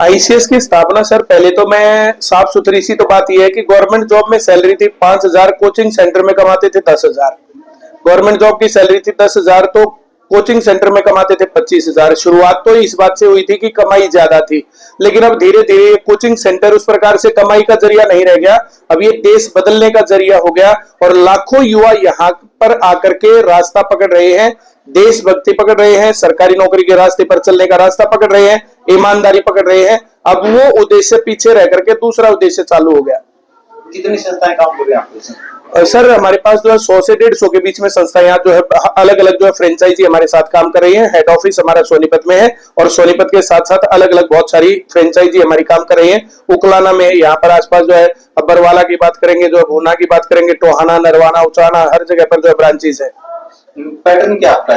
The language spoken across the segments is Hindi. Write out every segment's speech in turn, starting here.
आईसीएस की स्थापना सर, पहले तो मैं साफ सुथरी सी तो बात यह है कि गवर्नमेंट जॉब में सैलरी थी 5,000, कोचिंग सेंटर में कमाते थे 10,000। गवर्नमेंट जॉब की सैलरी थी 10,000, तो कोचिंग सेंटर में कमाते थे 25,000। शुरुआत तो इस बात से हुई थी कि कमाई ज्यादा थी, लेकिन अब धीरे धीरे कोचिंग सेंटर उस प्रकार से कमाई का जरिया नहीं रह गया, अब ये देश बदलने का जरिया हो गया। और लाखों युवा यहाँ पर आकर के रास्ता पकड़ रहे हैं, देशभक्ति पकड़ रहे हैं, सरकारी नौकरी के रास्ते पर चलने का रास्ता पकड़ रहे हैं, ईमानदारी पकड़ रहे हैं। अब वो उद्देश्य पीछे रह करके दूसरा उद्देश्य चालू हो गया। कितनी संस्थाएं काम कर रही हैं आपके साथ? सर हमारे पास जो है 100 से 150 के बीच में संस्थाएं यहाँ जो है अलग अलग जो है फ्रेंचाइजी हमारे साथ काम कर रही है। हेड ऑफिस हमारा सोनीपत में है और सोनीपत के साथ साथ अलग अलग बहुत सारी फ्रेंचाइजी हमारी काम कर रही है। उकलाना में, यहाँ पर आसपास जो है बरवाला की बात करेंगे, जो भूना की बात करेंगे, टोहाना, नरवाना, उचाना, हर जगह पर जो है ब्रांचेस है। पैटर्न क्या आपका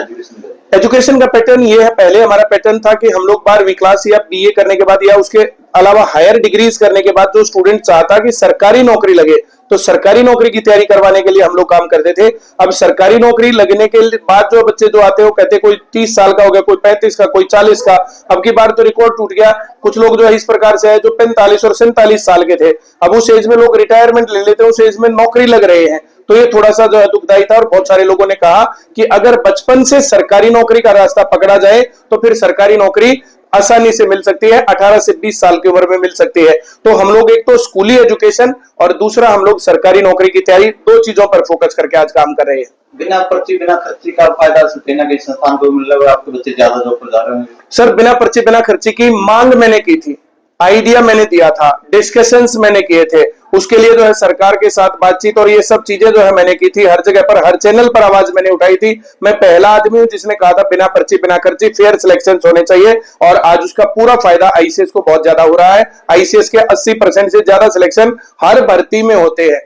एजुकेशन का पैटर्न ये है, पहले हमारा पैटर्न था कि हम लोग 12वीं क्लास या बीए करने के बाद या उसके अलावा हायर डिग्रीज करने के बाद जो स्टूडेंट चाहता कि सरकारी नौकरी लगे तो सरकारी नौकरी की तैयारी करवाने के लिए हम लोग काम करते थे। अब सरकारी नौकरी लगने के बाद जो बच्चे जो आते हैं वो कहते हैं कोई 30 साल का हो गया, कोई 35 का, कोई 40 का। अब की बार तो रिकॉर्ड टूट गया, कुछ लोग जो है इस प्रकार से है जो 45 और 47 साल के थे, अब उस एज में लोग रिटायरमेंट ले लेते हैं, उस एज में नौकरी लग रहे हैं। तो ये थोड़ा सा जो है दुखदायी था और बहुत सारे लोगों ने कहा कि अगर बचपन से सरकारी नौकरी का रास्ता पकड़ा जाए तो फिर सरकारी नौकरी आसानी से मिल सकती है, 18 से 20 साल की उम्र में मिल सकती है। तो हम लोग एक तो स्कूली एजुकेशन और दूसरा हम लोग सरकारी नौकरी की तैयारी, दो चीजों पर फोकस करके आज काम कर रहे हैं। बिना पर्ची बिना खर्ची का फायदा कहीं ना कहीं संस्थान को मिल रहा है, आपके बच्चे ज्यादा जॉब पर जा रहे हैं। सर बिना पर्ची बिना खर्ची की मांग मैंने की थी, आइडिया मैंने दिया था, डिस्कशंस मैंने किए थे, उसके लिए जो है सरकार के साथ बातचीत और ये सब चीजें जो है मैंने की थी। हर जगह पर, हर चैनल पर आवाज मैंने उठाई थी। मैं पहला आदमी हूं जिसने कहा था बिना पर्ची बिना खर्ची फेयर सिलेक्शन होने चाहिए और आज उसका पूरा फायदा आईसीएस को बहुत ज्यादा हो रहा है। आईसीएस के 80% से ज्यादा सिलेक्शन हर भर्ती में होते हैं।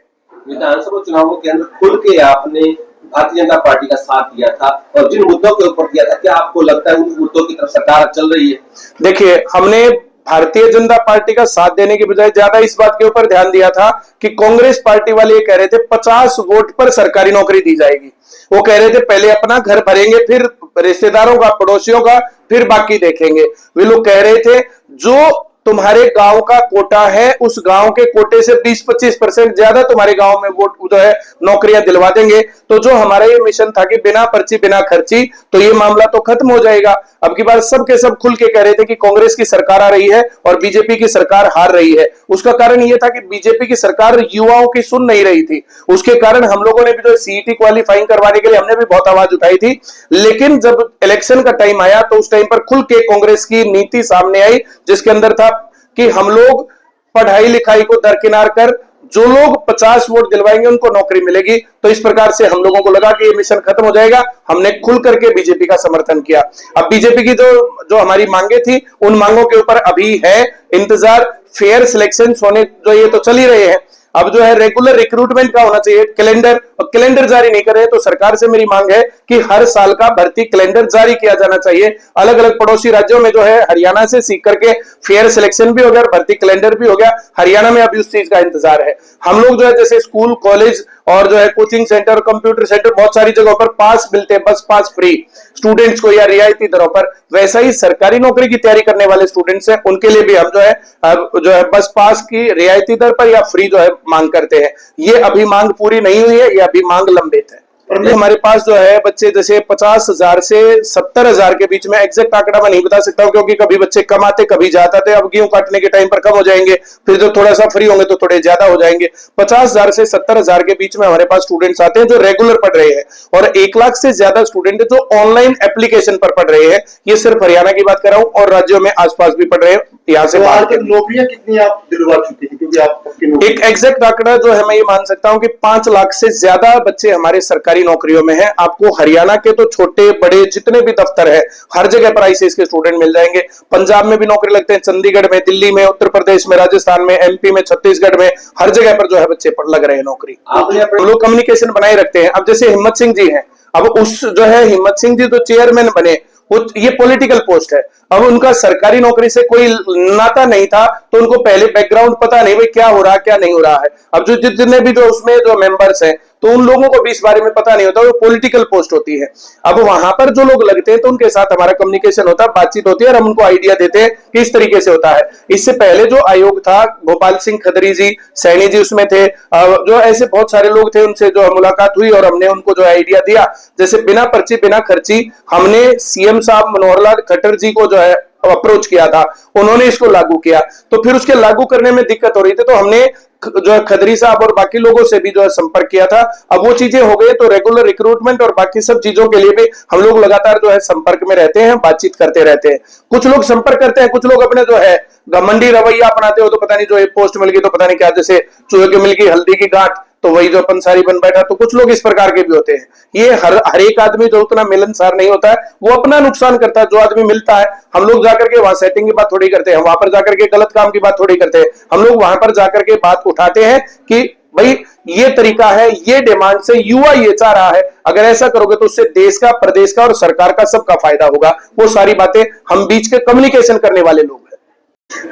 विधानसभा चुनावों के अंदर खुल के आपने भारतीय जनता पार्टी का साथ दिया था और जिन मुद्दों के ऊपर दिया था, क्या आपको लगता है उन मुद्दों की तरफ सरकार चल रही है? देखिए, हमने भारतीय जनता पार्टी का साथ देने की बजाय ज्यादा इस बात के ऊपर ध्यान दिया था कि कांग्रेस पार्टी वाले ये कह रहे थे 50 वोट पर सरकारी नौकरी दी जाएगी। वो कह रहे थे पहले अपना घर भरेंगे, फिर रिश्तेदारों का, पड़ोसियों का, फिर बाकी देखेंगे। वे लोग कह रहे थे जो तुम्हारे गांव का कोटा है उस गांव के कोटे से 20-25% ज्यादा तुम्हारे गांव में वोट जो है नौकरियां दिलवा देंगे। तो जो हमारा ये मिशन था कि बिना पर्ची बिना खर्ची, तो ये मामला तो खत्म हो जाएगा। अब की बार सब के सब खुल के कह रहे थे कि कांग्रेस की सरकार आ रही है और बीजेपी की सरकार हार रही है। उसका कारण ये था कि बीजेपी की सरकार युवाओं की सुन नहीं रही थी। उसके कारण हम लोगों ने भी जो सीईटी क्वालिफाइंग करवाने के लिए हमने भी बहुत आवाज उठाई थी, लेकिन जब इलेक्शन का टाइम आया तो उस टाइम पर खुल के कांग्रेस की नीति सामने आई, जिसके अंदर था कि हम लोग पढ़ाई लिखाई को दरकिनार कर जो लोग 50 वोट दिलवाएंगे उनको नौकरी मिलेगी। तो इस प्रकार से हम लोगों को लगा कि ये मिशन खत्म हो जाएगा। हमने खुल करके बीजेपी का समर्थन किया। अब बीजेपी की जो हमारी मांगे थी उन मांगों के ऊपर अभी है इंतजार। फेयर सिलेक्शन होने जो ये तो चल ही रहे हैं, अब जो है रेगुलर रिक्रूटमेंट का होना चाहिए कैलेंडर, और कैलेंडर जारी नहीं कर रहे। तो सरकार से मेरी मांग है कि हर साल का भर्ती कैलेंडर जारी किया जाना चाहिए। अलग अलग पड़ोसी राज्यों में जो है हरियाणा से सीख करके फेयर सिलेक्शन भी हो गया और भर्ती कैलेंडर भी हो गया। हरियाणा में अभी उस चीज का इंतजार है। हम लोग जो है जैसे स्कूल, कॉलेज और जो है कोचिंग सेंटर, कंप्यूटर सेंटर, बहुत सारी जगहों पर पास मिलते हैं, बस पास फ्री स्टूडेंट्स को या रियायती दरों पर, वैसा ही सरकारी नौकरी की तैयारी करने वाले स्टूडेंट्स हैं उनके लिए भी हम जो है बस पास की रियायती दर पर या फ्री जो है मांग करते हैं। ये अभी मांग पूरी नहीं हुई है, ये अभी मांग लंबित है। और हमारे पास जो है बच्चे जैसे 50,000 से 70,000 के बीच में, एग्जैक्ट आंकड़ा मैं नहीं बता सकता हूं क्योंकि कभी बच्चे कम आते कभी जाते थे। अब गेहूं काटने के टाइम पर कम हो जाएंगे, फिर जो थोड़ा सा फ्री होंगे तो थोड़े ज्यादा हो जाएंगे। 50,000 से 70,000 के बीच में हमारे पास स्टूडेंट्स आते हैं जो रेगुलर पढ़ रहे हैं और 1 लाख से ज्यादा स्टूडेंट जो ऑनलाइन एप्लीकेशन पर पढ़ रहे हैं। ये सिर्फ हरियाणा की बात कर रहा हूं और राज्यों में आसपास भी पढ़ रहे हैं। यहाँ से नौकरियां कितनी आप दिलवा चुके हैं? क्योंकि आप एक एग्जैक्ट आंकड़ा जो है मैं ये मान सकता हूं कि 5 लाख से ज्यादा बच्चे हमारे सरकारी नौकरियों में हैं। आपको हरियाणा के तो छोटे बड़े जितने भी दफ्तर है हर जगह पर आईसीएस के स्टूडेंट मिल जाएंगे। पंजाब में भी नौकरी लगते हैं, चंडीगढ़ में, दिल्ली में, उत्तर प्रदेश में, राजस्थान में, एमपी में, छत्तीसगढ़ में, हर जगह पर जो है बच्चे लग रहे हैं नौकरी। हम लोग कम्युनिकेशन बनाए रखते हैं। अब जैसे हिम्मत सिंह जी हैं, अब उस जो है हिम्मत सिंह जी तो चेयरमैन बने, ये पॉलिटिकल पोस्ट है। अब उनका सरकारी नौकरी से कोई नाता नहीं था तो उनको पहले बैकग्राउंड पता नहीं भाई क्या हो रहा क्या नहीं हो रहा है। अब जो जितने भी जो उसमें जो मेंबर्स हैं तो उन लोगों को भी इस बारे में पता नहीं होता, वो पॉलिटिकल पोस्ट होती है। अब वहां पर जो लोग लगते हैं तो उनके साथ हमारा कम्युनिकेशन होता है, बातचीत होती है और हम उनको आइडिया देते हैं कि इस तरीके से होता है। इससे पहले जो आयोग था, गोपाल सिंह खत्री जी, सैनी जी उसमें थे, जो ऐसे बहुत सारे लोग थे, उनसे जो मुलाकात हुई और हमने उनको जो आइडिया दिया, जैसे बिना पर्ची बिना खर्ची हमने सीएम साहब मनोहर लाल खट्टर जी को जो है अप्रोच किया था, उन्होंने इसको लागू किया। तो फिर उसके लागू करने में दिक्कत हो रही थी, तो हमने जो है खदरी साहब और बाकी लोगों से भी जो है संपर्क किया था। अब वो चीजें हो गई तो रेगुलर रिक्रूटमेंट और बाकी सब चीजों के लिए भी हम लोग लगातार जो है संपर्क में रहते हैं, बातचीत करते रहते हैं। कुछ लोग संपर्क करते हैं, कुछ लोग अपने जो है घमंडी रवैया अपनाते हो, तो पता नहीं जो एक पोस्ट मिल गई तो पता नहीं क्या, जैसे चूहे की मिल गई हल्दी की गांठ तो वही जो पंसारी बन बैठा। तो कुछ लोग इस प्रकार के भी होते हैं। ये हर एक आदमी जो उतना मिलनसार नहीं होता है, वो अपना नुकसान करता है। जो आदमी मिलता है, हम लोग जाकर के वहां सेटिंग की बात थोड़ी करते हैं, वहां पर जाकर के गलत काम की बात थोड़ी करते हैं। हम लोग वहां पर जाकर के बात उठाते हैं कि भाई ये तरीका है, ये डिमांड से युवा ये चाह रहा है, अगर ऐसा करोगे तो उससे देश का, प्रदेश का और सरकार का सबका फायदा होगा। वो सारी बातें हम बीच के कम्युनिकेशन करने वाले लोग हैं।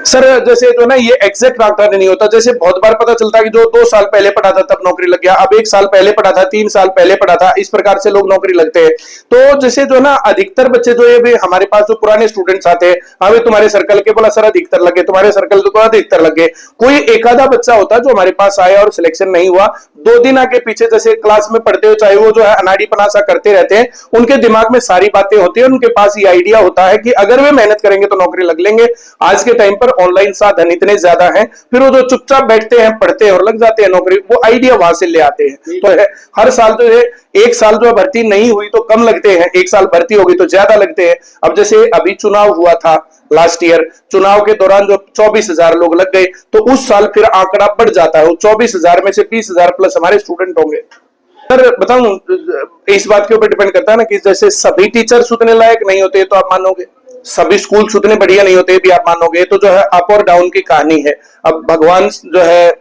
सर जैसे जो ना ये एग्जैक्ट आंकड़ा नहीं होता, जैसे बहुत बार पता चलता है कि जो 2 साल पहले पढ़ा था तब नौकरी लग गया, अब 1 साल पहले पढ़ा था, 3 साल पहले पढ़ा था, इस प्रकार से लोग नौकरी लगते हैं। तो जैसे जो ना अधिकतर बच्चे जो ये भी हमारे पास जो पुराने स्टूडेंट्स आते हैं, हाँ तुम्हारे सर्कल के, बोला सर अधिकतर लगे, तुम्हारे सर्कल तो अधिकतर लगे। कोई एक आधा बच्चा होता है जो हमारे पास आया और सिलेक्शन नहीं हुआ, 2 दिन आगे पीछे जैसे क्लास में पढ़ते हो, चाहे वो जो है अनाड़ी पनासा करते रहते हैं, उनके दिमाग में सारी बातें होती है, उनके पास ये आइडिया होता है कि अगर वे मेहनत करेंगे तो नौकरी लग लेंगे। आज के टाइम पर ऑनलाइन साधन इतने ज्यादा हैं, फिर वो जो चुपचाप बैठते हैं, पढ़ते हैं और लग जाते हैं नौकरी, वो आइडिया वहां से ले आते हैं। तो हर साल जो है, 1 साल जो भर्ती नहीं हुई तो कम लगते हैं, 1 साल भर्ती होगी तो ज्यादा लगते हैं। अब जैसे अभी चुनाव हुआ था लास्ट ईयर, चुनाव के दौरान जो 24,000 लोग लग गए, तो उस साल फिर आंकड़ा बढ़ जाता है, 24,000 में से 20,000 प्लस हमारे स्टूडेंट होंगे। सर बताऊं, इस बात के ऊपर डिपेंड करता है ना कि जैसे सभी टीचर्स उतने लायक नहीं होते तो आप मानोगे, सभी स्कूल्स उतने बढ़िया नहीं होते भी आप मानोगे, तो जो है अप और डाउन की कहानी है। अब भगवान जो है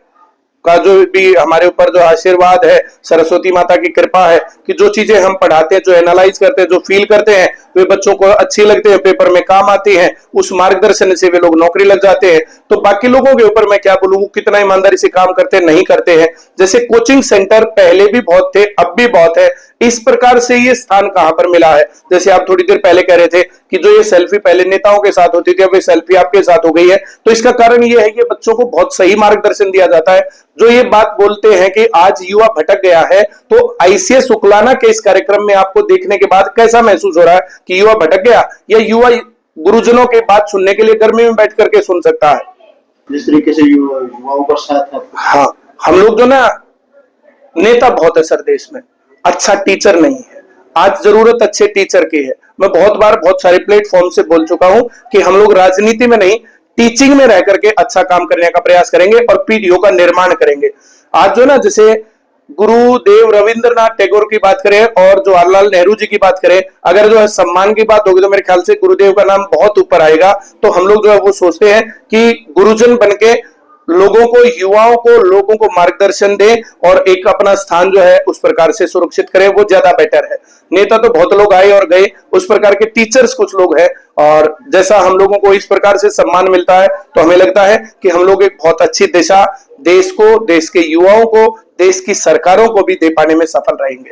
का जो भी हमारे ऊपर जो आशीर्वाद है, सरस्वती माता की कृपा है कि जो चीजें हम पढ़ाते हैं, जो एनालाइज करते हैं, जो फील करते हैं, वे बच्चों को अच्छी लगते हैं, पेपर में काम आती हैं, उस मार्गदर्शन से वे लोग नौकरी लग जाते हैं। तो बाकी लोगों के ऊपर मैं क्या बोलूं, कितना ईमानदारी से काम करते हैं, नहीं करते हैं। जैसे कोचिंग सेंटर पहले भी बहुत थे, अब भी बहुत है, इस प्रकार से ये स्थान कहां पर मिला है। जैसे आप थोड़ी देर पहले कह रहे थे कि जो ये सेल्फी पहले नेताओं के साथ होती थी, अब ये सेल्फी आपके साथ हो गई है, तो इसका कारण ये है कि बच्चों को बहुत सही मार्गदर्शन दिया जाता है। जो ये बात बोलते हैं कि आज युवा भटक गया है, तो आईसीएस शुक्लाना के इस कार्यक्रम में आपको देखने के बाद कैसा महसूस हो रहा है कि युवा भटक गया, या युवा गुरुजनों की बात सुनने के लिए गर्मी में बैठ करके सुन सकता है? जिस तरीके से युवाओं का साथ है। हाँ, हम लोग जो ना, नेता बहुत है सर देश में, अच्छा टीचर नहीं है। आज जरूरत अच्छे टीचर की है। मैं बहुत बार बहुत सारे प्लेटफॉर्म से बोल चुका हूं कि हम लोग राजनीति में नहीं, टीचिंग में रह करके अच्छा काम करने का प्रयास करेंगे और पीढ़ियों का निर्माण करेंगे। आज जो ना, जैसे गुरुदेव रविंद्रनाथ टैगोर की बात करें और जवाहरलाल नेहरू जी की बात करें, अगर जो है सम्मान की बात होगी तो मेरे ख्याल से गुरुदेव का नाम बहुत ऊपर आएगा। तो हम लोग जो है वो सोचते हैं कि गुरुजन बनके लोगों को, युवाओं को, लोगों को मार्गदर्शन दे और एक अपना स्थान जो है उस प्रकार से सुरक्षित करें, वो ज्यादा बेटर है। नेता तो बहुत लोग आए और गए, उस प्रकार के टीचर्स कुछ लोग हैं, और जैसा हम लोगों को इस प्रकार से सम्मान मिलता है तो हमें लगता है कि हम लोग एक बहुत अच्छी दिशा देश को, देश के युवाओं को, देश की सरकारों को भी दे पाने में सफल रहेंगे।